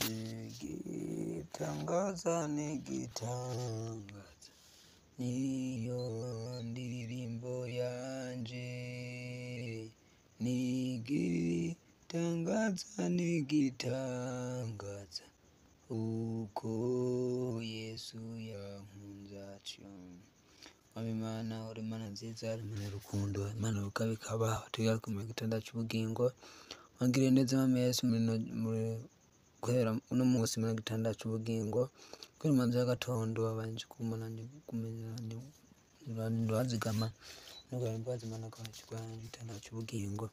nigitangaza, niyo ndirimbo yanje, nigitangaza uko Yesu yankunze atyo. Mwami Imana, uri Imana nziza, uri Imana y'urukundo, Imana bikaba tugera ku gitanda cy'ubugingo. Wangiriye neza Mwami Yesu guhera uno munsi mu gitanda cy'ubugingo, kuri manzi y'agatondo abanje kumana kumenya wazigama n'ubwo mbazi Imana ko kirwanya igitanda cy'ubugingo.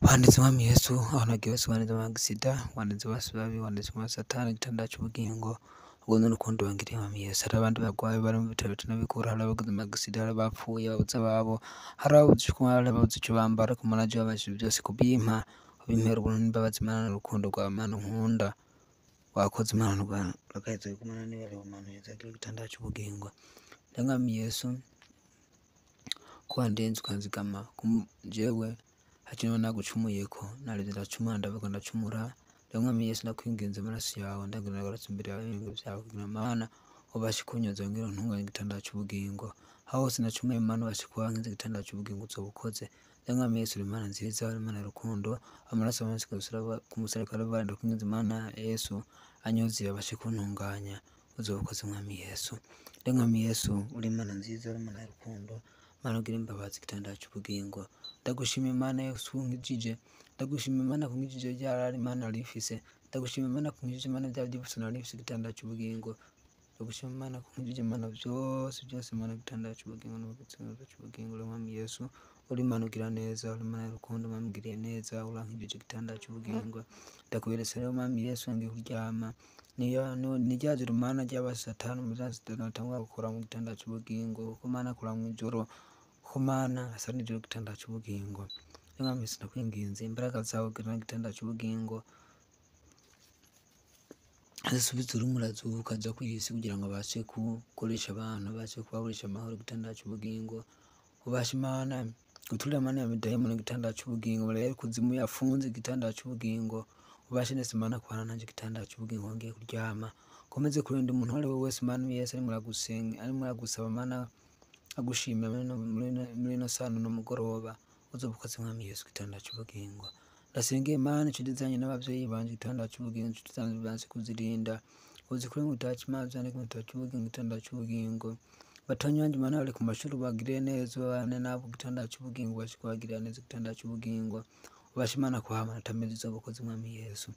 Wanditse Mwami Yesu aho nagiye wese, wanditse agisida, wanditse basubabi, wanditse Satani igitanda cy'ubugingo. Ubwo n'urukundo wangiriye Mwami Yesu. Hari abandi barwayi bari mu bitaro bitanabikura, hari abagize agisida, hari abapfuye babuze ababo, hari ababuze icyo bambara ku manaje wabashije byose kubimpa, ubimpera ubuntu n'imbabazi Imana n'urukundo rwa Mana nkunda. Wakoze Imana rugaheza kumana niba ari umuntu yazagira igitanda cy'ubugingo. Mwami Yesu kwandenze ukanzigama jewe hakinwa nagucumuyeko, nareze ndacumura ndavuga ndacumura. Mwami Yesu ndakwinginze amaraso yawe ndagana garatse imbere yawe byawe kugira Mana ubashe kunyoza ngira ntunganye igitanda cy'ubugingo. Aho hose nacumuye Mana ubashe kubankiza igitanda cy'ubugingo uzobukoze. Mwami Yesu uri Imana nziza, uri Imana y'urukundo, amaraso menshi ku musaraba Kalvari, ndakwinginze Mana Yesu anyoze abashe kuntunganya uzobukoze Mwami Yesu. Mwami Yesu uri Imana nziza, uri Imana y'urukundo, Mana ugira imbabazi igitanda cy'ubugingo. Ndagushimira Imana Yesu nkijije, ndagushimira Imana kunkijije ryarari Imana rifise, ndagushimira Imana kunkijije Imana bya byose narifise igitanda cy'ubugingo. Ndagushimira Imana kunkijije Imana byose Imana igitanda cy'ubugingo n'igitanda cy'ubugingo. Mwami Yesu uri Imana ugira neza, uri Imana y'urukundo, Imana ugiriye neza, urankijije igitanda cy'ubugingo. Ndakuberetse rero Mwami Yesu ngiye kuryama, nijyaje Imana ry'abasatani muzazitana tangwa gukora mu gitanda cy'ubugingo, kuko Mana akora mu ijoro, kuko Mana asa n'ijoro igitanda cy'ubugingo. Mwami Yesu ndakwinginze imbaraga zawe kugira igitanda cy'ubugingo azisubize urumuri azuka aza kw'isi kugira ngo abashe gukoresha abantu, abashe kubaburisha amahoro igitanda cy'ubugingo. Ubashe Imana guturira Mana ya midayimoni igitanda cy'ubugingo, barebe kuzimu yafunze igitanda cy'ubugingo. Ubashe nese Imana kubana nanjye igitanda cy'ubugingo ngiye kuryama. Komeze kurinda umuntu wari we wese Mana Yesu ari muragusenga, ari muragusaba Mana agushimira muri no sano no mugoroba uzobukoze Mwami Yesu igitanda cy'ubugingo. Ndasengeye Mana inshuti zanjye n'abavyeyi banje igitanda cy'ubugingo, inshuti zanjye banse kuzirinda uzikure mu gitaci mazi ane ku gitanda cy'ubugingo, igitanda cy'ubugingo. Batonyi banje Mana bari ku mashuri bagire neza, babane nabo igitanda cy'ubugingo, bashe kubagirira neza igitanda cy'ubugingo. Ubashe Imana kuhamana tameze uzobukoze Mwami Yesu.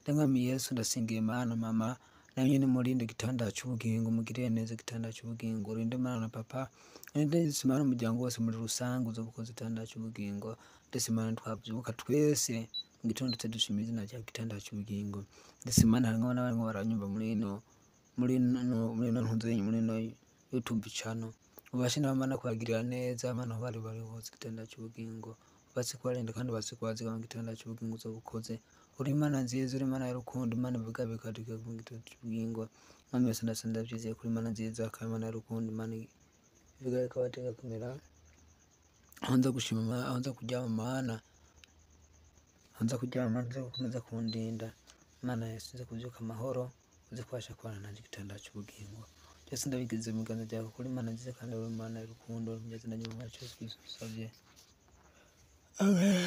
Mwami Yesu ndasengeye Mana mama nayo nyene murinde igitanda cy'ubugingo, mugirire neza igitanda cy'ubugingo. Urinde Mana na papa, urinde Imana umuryango wose muri rusange uzobukoze igitanda cy'ubugingo. Ndetse Imana twabyuka twese mu gitondo dushimira izina rya igitanda cy'ubugingo. Ndetse Imana harimwo n'abarimo baranyumva muri no ntunze muri no YouTube channel. Ubashe na Mana kwagirira neza Mana bari hose igitanda cy'ubugingo. Basi kwarinda kandi basi kwaziga mu gitanda cy'ubugingo uzobukoze. Uri Imana nziza, uri Imana y'urukundo, Imana ivuga bikadika mu gitanda cy'ubugingo. Mwami Yesu ndasenda byizeye kuri Imana nziza, kandi Imana y'urukundo, Imana ivuga bikabateka kumera. Hanza gushima hanza kuryama Mana, hanza kuryama hanza gukomeza kundinda Imana Yesu nze kubyuka amahoro, uze kwasha kwana nanjye igitanda cy'ubugingo. Byose ndabigize mu biganza byawe kuri Imana nziza kandi uri Imana y'urukundo, mugeze na nyuma cyo Kristo savye. Amen.